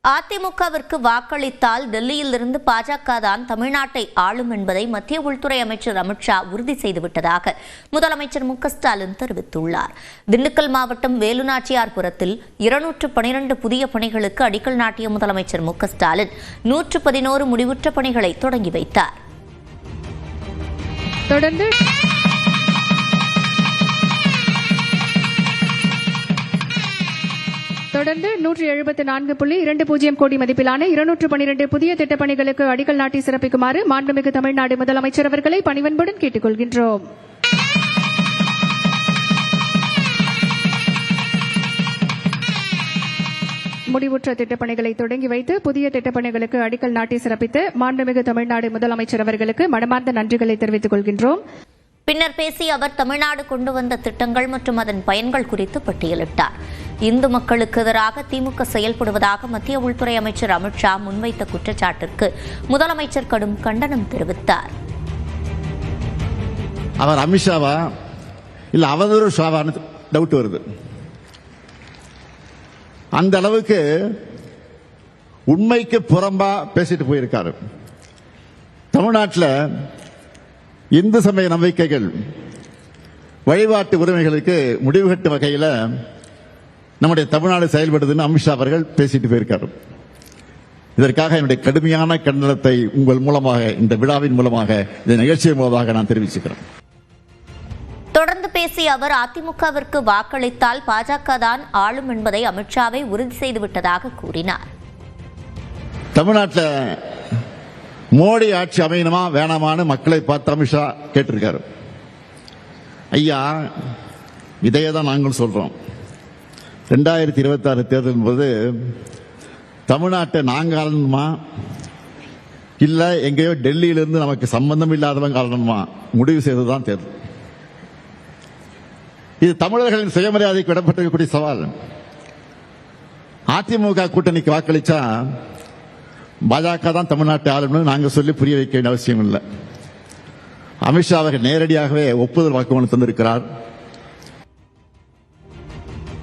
அதிமுகவிற்கு வாக்களித்தால் டெல்லியிலிருந்து பாஜக தான் தமிழ்நாட்டை ஆளும் என்பதை மத்திய உள்துறை அமைச்சர் அமித்ஷா உறுதி செய்துவிட்டதாக முதலமைச்சர் மு.க.ஸ்டாலின் தெரிவித்துள்ளார். திண்டுக்கல் மாவட்டம் வேலுநாச்சியார்புரத்தில் 212 புதிய பணிகளுக்கு அடிக்கல் நாட்டிய முதலமைச்சர் மு.க.ஸ்டாலின் 111 முடிவுற்ற பணிகளை தொடங்கி வைத்தார். தொடர்ந்து 174.20 கோடி மதிப்பிலான 212 புதிய திட்டப்பணிகளுக்கு அடிக்கல் நாட்டி சிறப்பிக்குமாறு மாண்புமிகு தமிழ்நாடு முதலமைச்சர் அவர்களை பணிவன்புடன் கேட்டுக் கொள்கின்றோம். முடிவுற்ற திட்டப்பணிகளை தொடங்கி வைத்து புதிய திட்டப்பணிகளுக்கு அடிக்கல் நாட்டி சிறப்பித்து மாண்புமிகு தமிழ்நாடு முதலமைச்சர் அவர்களுக்கு மனமார்ந்த நன்றிகளை தெரிவித்துக் கொள்கின்றோம். பின்னர் பேசிய அவர் தமிழ்நாடு கொண்டு வந்த திட்டங்கள் மற்றும் அதன் பயன்கள் குறித்து பட்டியலிட்டார். இந்து மக்களுக்கு எதிராக திமுக செயல்படுவதாக மத்திய உள்துறை அமைச்சர் அமித்ஷா முன்வைத்த குற்றச்சாட்டிற்கு முதலமைச்சர் கடும் கண்டனம் தெரிவித்தார். அவர் அமித்ஷாவா இல்ல அவதூறு ஷாவான்னு டவுட் வருது. அந்த அளவுக்கு உண்மைக்கு புறம்பா பேசிட்டு போயிருக்காரு. தமிழ்நாட்டில் இந்து சமய நம்பிக்கைகள் வழிபாட்டு உரிமைகளுக்கு முடிவு கட்டும் வகையில் நம்முடைய தமிழ்நாடு செயல்படுதுன்னு அமித்ஷா அவர்கள் பேசிட்டு போயிருக்காரு. இதற்காக என்னுடைய கடுமையான கண்டனத்தை உங்கள் மூலமாக, இந்த விழாவின் மூலமாக, இந்த நிகழ்ச்சியின் மூலமாக நான் தெரிவிச்சுக்கிறேன். தொடர்ந்து பேசிய அவர் அதிமுகவிற்கு வாக்களித்தால் பாஜக தான் ஆளும் என்பதை அமித்ஷாவை உறுதி செய்துவிட்டதாக கூறினார். தமிழ்நாட்டில் மோடி ஆட்சி அமையணுமா வேணாமான்னு மக்களை பார்த்து அமித்ஷா கேட்டிருக்காரு. ஐயா, இதையே தான் நாங்கள் சொல்றோம். 2026 தேர்தலின் போது தமிழ்நாட்டை நாங்கள் ஆளணுமா இல்ல எங்கேயோ டெல்லியிலிருந்து நமக்கு சம்பந்தம் இல்லாதவங்க ஆளணுமா முடிவு செய்ததுதான் தேர்தல். இது தமிழர்களின் சுயமரியாதைக்கு விடப்பட்டிருக்கக்கூடிய சவால். அதிமுக கூட்டணிக்கு வாக்களிச்சா பாஜக தான் தமிழ்நாட்டை ஆளுநர் நாங்க சொல்லி புரிய வைக்க வேண்டிய அவசியம் இல்லை. அமித்ஷா அவர்கள் நேரடியாகவே ஒப்புதல் வாக்குமூலம் தந்திருக்கிறார்.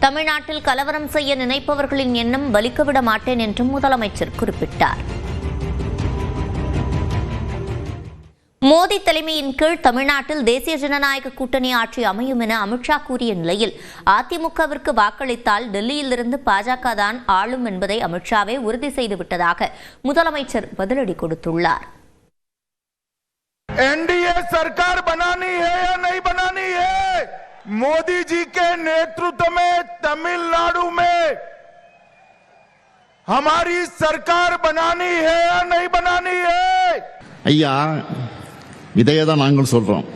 தமிழ்நாட்டில் கலவரம் செய்ய நினைப்பவர்களின் எண்ணம் பலிக்கவிட மாட்டேன் என்றும் முதலமைச்சர் குறிப்பிட்டார். மோடி தலைமையின் கீழ் தமிழ்நாட்டில் தேசிய ஜனநாயக கூட்டணி ஆட்சி அமையும் என அமித்ஷா கூறிய நிலையில் அதிமுகவிற்கு வாக்களித்தால் டெல்லியிலிருந்து பாஜக தான் ஆளும் என்பதை அமித்ஷாவே உறுதி செய்துவிட்டதாக முதலமைச்சர் பதிலடி கொடுத்துள்ளார். एनडीए सरकार बनानी है या नहीं बनानी है? मोदी जी के नेतृत्व में तमिलनाडु में हमारी सरकार बनानी है या नहीं बनानी है? ஐயா, இதையே தான் நாங்கள் சொல்றோம்.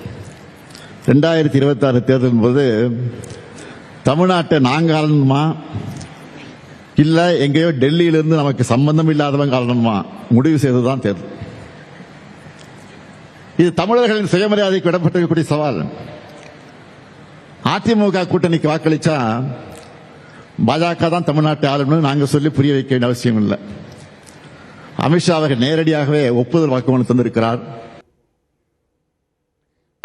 2026 தேர்தலின் போது தமிழ்நாட்டை நாங்கள் ஆளணுமா இல்ல எங்கேயோ டெல்லியிலிருந்து நமக்கு சம்பந்தம் இல்லாதவங்க ஆளணுமா முடிவு செய்ததுதான் தேர்தல். இது தமிழர்களின் சுயமரியாதைக்கு விடப்பட்டிருக்கக்கூடிய சவால். அதிமுக கூட்டணிக்கு வாக்களிச்சா பாஜக தான் தமிழ்நாட்டை ஆளுநர் நாங்க சொல்லி புரிய வைக்க வேண்டிய அவசியம் இல்லை. அமித்ஷா அவர்கள் நேரடியாகவே ஒப்புதல் வாக்குமூலம் தந்திருக்கிறார்.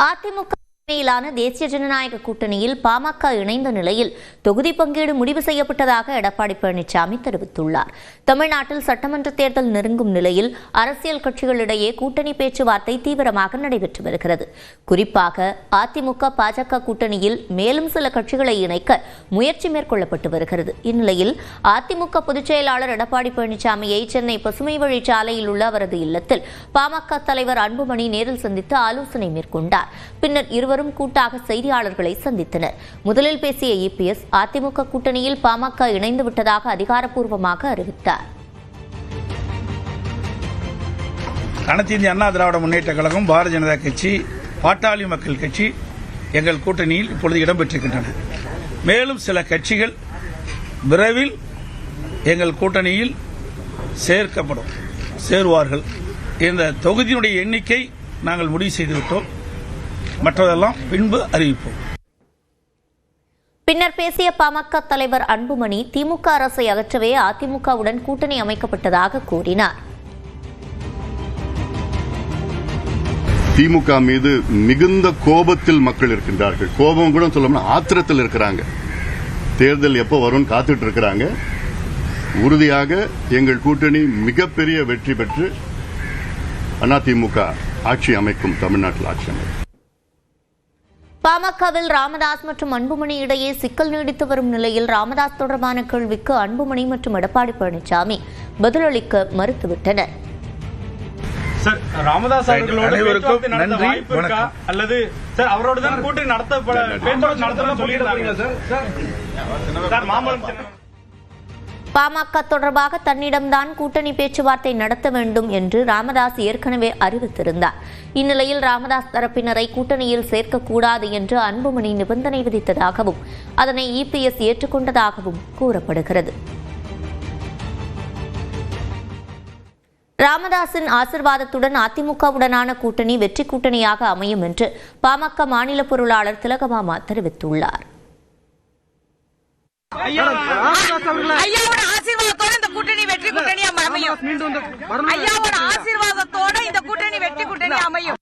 அதிமுக தலைமையிலான தேசிய ஜனநாயக கூட்டணியில் பாமக இணைந்த நிலையில் தொகுதி பங்கீடு முடிவு செய்யப்பட்டதாக எடப்பாடி பழனிசாமி தெரிவித்துள்ளார். தமிழ்நாட்டில் சட்டமன்ற தேர்தல் நெருங்கும் நிலையில் அரசியல் கட்சிகளிடையே கூட்டணி பேச்சுவார்த்தை தீவிரமாக நடைபெற்று வருகிறது. குறிப்பாக அதிமுக பாஜக கூட்டணியில் மேலும் சில கட்சிகளை இணைக்க முயற்சி மேற்கொள்ளப்பட்டு வருகிறது. இந்நிலையில் அதிமுக பொதுச் செயலாளர் எடப்பாடி பழனிசாமியை சென்னை பசுமை வழிச்சாலையில் உள்ள அவரது இல்லத்தில் பாமக தலைவர் அன்புமணி நேரில் சந்தித்து ஆலோசனை மேற்கொண்டார். பின்னர் இருவரும் கூட்டாக செய்தியாளர்களை சந்தித்தனர். முதலில் பேசிய இபிஎஸ் அதிமுக கூட்டணியில் பாமக இணைந்து விட்டதாக அதிகாரப்பூர்வமாக அறிவித்தார். அனைத்து இந்திய அண்ணா திராவிட முன்னேற்ற கழகம், பாரதிய ஜனதா கட்சி, பாட்டாளி மக்கள் கட்சி எங்கள் கூட்டணியில் இப்பொழுது இடம்பெற்றிருக்கின்றன. மேலும் சில கட்சிகள் விரைவில் எங்கள் கூட்டணியில் சேருவார்கள். இந்த தொகுதியினுடைய எண்ணிக்கை நாங்கள் முடிவு செய்துவிட்டோம். மற்றதெல்லாம் பின்பு அறிவிப்போம். பின்னர் பேசிய பாமக தலைவர் அன்புமணி திமுக அரசை அகற்றவே அதிமுகவுடன் கூட்டணி அமைக்கப்பட்டதாக கூறினார். திமுக மீது மிகுந்த கோபத்தில் மக்கள் இருக்கின்றார்கள். கோபம் கூட சொல்லணும்னா ஆத்திரத்தில் இருக்கிறாங்க. தேர்தல் எப்போ வரும்னு காத்துட்டு இருக்கிறாங்க. உறுதியாக எங்கள் கூட்டணி மிகப்பெரிய வெற்றி பெற்று அதிமுக ஆட்சி அமைக்கும், தமிழ்நாட்டில் ஆட்சி அமைக்கும். பாமகவில் ராமதாஸ் மற்றும் அன்புமணி இடையே சிக்கல் நீடித்து வரும் நிலையில் ராமதாஸ் தொடர்பான கேள்விக்கு அன்புமணி மற்றும் எடப்பாடி பழனிசாமி பதிலளிக்க மறுத்துவிட்டனர். சார், ராமதாஸ் அவர்களோட அனைவருக்கும் நன்றி, வாய்ப்பு இருக்கா? அல்லது சார் அவரோட தான் கூட்டணி நடத்த சொல்லியிருந்தாங்க சார். மாம்பழம் பாமக தொடர்பாக தன்னிடம்தான் கூட்டணி பேச்சுவார்த்தை நடத்த வேண்டும் என்று ராமதாஸ் ஏற்கனவே அறிவித்திருந்தார். இந்நிலையில் ராமதாஸ் தரப்பினரை கூட்டணியில் சேர்க்கக்கூடாது என்று அன்புமணி நிபந்தனை விதித்ததாகவும் அதனை இபிஎஸ் ஏற்றுக்கொண்டதாகவும் கூறப்படுகிறது. ராமதாஸின் ஆசிர்வாதத்துடன் அதிமுகவுடனான கூட்டணி வெற்றி கூட்டணியாக அமையும் என்று பாமக மாநில பொருளாளர் திலகமாமா தெரிவித்துள்ளார். ஐயாவோட ஆசீர்வாதத்தோட இந்த கூட்டணி வெற்றி கூட்டணி அமையும். ஐயாவோட ஆசீர்வாதத்தோட இந்த கூட்டணி வெற்றி கூட்டணி அமையும்.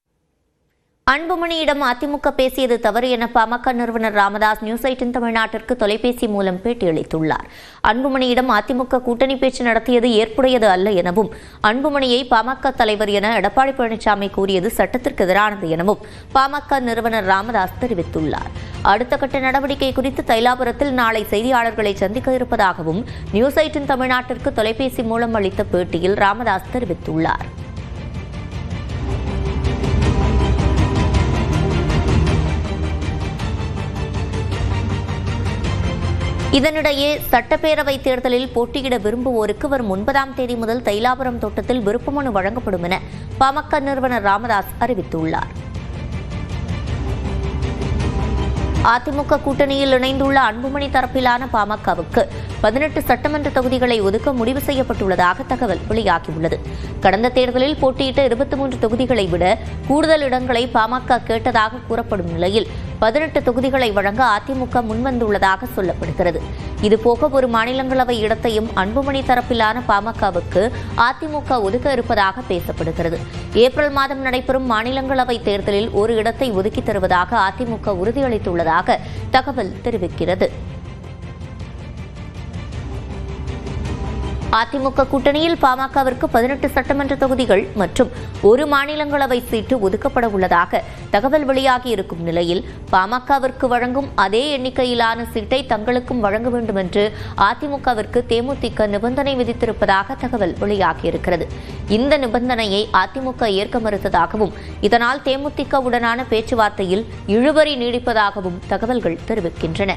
அன்புமணியிடம் அதிமுக பேசியது தவறு என பாமக நிறுவனர் ராமதாஸ் நியூஸ் 18 தமிழ்நாட்டிற்கு தொலைபேசி மூலம் பேட்டியளித்துள்ளார். அன்புமணியிடம் அதிமுக கூட்டணி பேச்சு நடத்தியது ஏற்புடையது அல்ல எனவும் அன்புமணியை பாமக தலைவர் என எடப்பாடி பழனிசாமி கூறியது சட்டத்திற்கு எதிரானது எனவும் பாமக நிறுவனர் ராமதாஸ் தெரிவித்துள்ளார். அடுத்த கட்ட நடவடிக்கை குறித்து தைலாபுரத்தில் நாளை செய்தியாளர்களை சந்திக்க இருப்பதாகவும் நியூஸ் 18 தமிழ்நாட்டிற்கு தொலைபேசி மூலம் அளித்த பேட்டியில் ராமதாஸ் தெரிவித்துள்ளார். இதனிடையே சட்டப்பேரவை தேர்தலில் போட்டியிட விரும்புவோருக்கு வரும் 9ஆம் தேதி முதல் தைலாபுரம் தோட்டத்தில் விருப்பமனு வழங்கப்படும் என பாமக நிறுவனர் ராமதாஸ் அறிவித்துள்ளார். அதிமுக கூட்டணியில் இணைந்துள்ள அன்புமணி தரப்பிலான பாமகவுக்கு 18 சட்டமன்ற தொகுதிகளை ஒதுக்க முடிவு செய்யப்பட்டுள்ளதாக தகவல் வெளியாகியுள்ளது. கடந்த தேர்தலில் போட்டியிட்ட 23 தொகுதிகளை விட கூடுதல் இடங்களை பாமக கேட்டதாக கூறப்படும் நிலையில் 18 தொகுதிகளை வழங்க அதிமுக முன்வந்துள்ளதாக சொல்லப்படுகிறது. இதுபோக ஒரு மாநிலங்களவை இடத்தையும் அன்புமணி தரப்பிலான பாமகவுக்கு அதிமுக ஒதுக்க இருப்பதாக பேசப்படுகிறது. ஏப்ரல் மாதம் நடைபெறும் மாநிலங்களவை தேர்தலில் ஒரு இடத்தை ஒதுக்கித் தருவதாக அதிமுக உறுதியளித்துள்ளதாக தகவல் தெரிவிக்கிறது. அதிமுக கூட்டணியில் பாமகவிற்கு 18 சட்டமன்ற தொகுதிகள் மற்றும் ஒரு மாநிலங்களவை சீட்டு ஒதுக்கப்பட உள்ளதாக தகவல் வெளியாகி இருக்கும் நிலையில் பாமகவிற்கு வழங்கும் அதே எண்ணிக்கையிலான சீட்டை தங்களுக்கும் வழங்க வேண்டும் என்று அதிமுகவிற்கு தேமுதிக நிபந்தனை விதித்திருப்பதாக தகவல் வெளியாகியிருக்கிறது. இந்த நிபந்தனையை அதிமுக ஏற்க மறுத்ததாகவும் இதனால் தேமுதிகவுடனான பேச்சுவார்த்தையில் இழுபறி நீடிப்பதாகவும் தகவல்கள் தெரிவிக்கின்றன.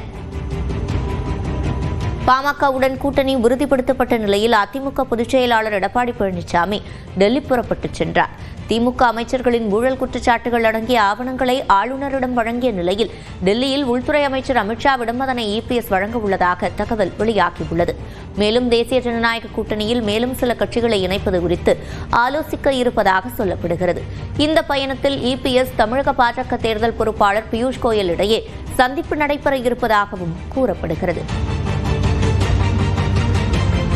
பாமகவுடன் கூட்டணி உறுதிப்படுத்தப்பட்ட நிலையில் அதிமுக பொதுச் செயலாளர் எடப்பாடி பழனிசாமி டெல்லி புறப்பட்டுச் சென்றார். திமுக அமைச்சர்களின் ஊழல் குற்றச்சாட்டுகள் அடங்கிய ஆவணங்களை ஆளுநரிடம் வழங்கிய நிலையில் டெல்லியில் உள்துறை அமைச்சர் அமித்ஷாவிடம் அதனை இபிஎஸ் வழங்க உள்ளதாக தகவல் வெளியாகியுள்ளது. மேலும் தேசிய ஜனநாயக கூட்டணியில் மேலும் சில கட்சிகளை இணைப்பது குறித்து ஆலோசிக்க இருப்பதாக சொல்லப்படுகிறது. இந்த பயணத்தில் இபிஎஸ் தமிழக பாஜக தேர்தல் பொறுப்பாளர் பியூஷ் கோயல் இடையே சந்திப்பு நடைபெற இருப்பதாகவும் கூறப்படுகிறது.